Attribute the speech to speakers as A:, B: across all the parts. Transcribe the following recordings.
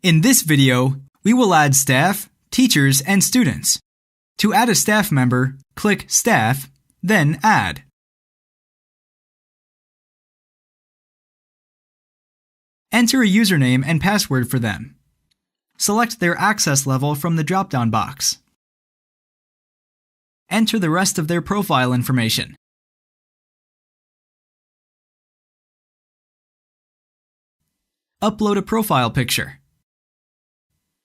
A: In this video, we will add staff, teachers, and students. To add a staff member, click Staff, then Add. Enter a username and password for them. Select their access level from the drop-down box. Enter the rest of their profile information. Upload a profile picture.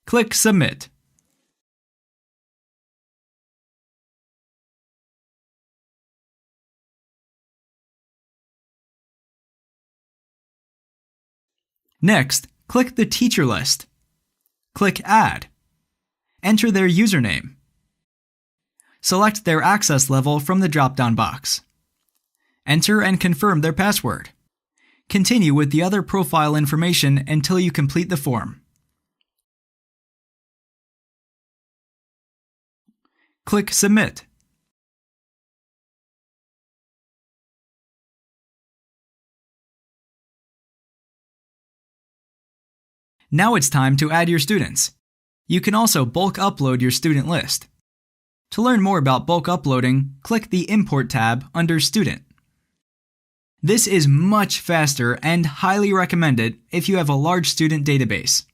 A: Click Submit. Next, click the teacher list. Click Add. Enter their username. Select their access level from the drop-down box. Enter and confirm their password. Continue with the other profile information until you complete the form. Click Submit. Now it's time to add your students. You can also bulk upload your student list. To learn more about bulk uploading, click the Import tab under Student. This is much faster and highly recommended if you have a large student database.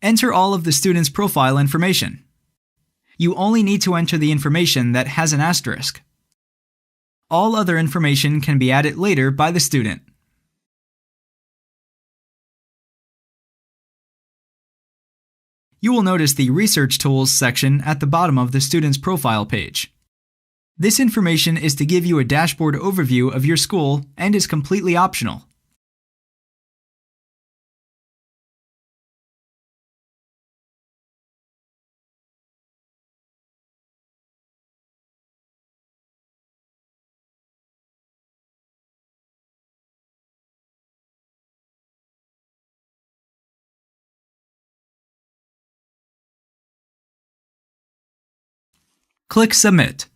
A: Enter all of the student's profile information. You only need to enter the information that has an asterisk. All other information can be added later by the student. You will notice the Research Tools section at the bottom of the student's profile page. This information is to give you a dashboard overview of your school and is completely optional. Click Submit.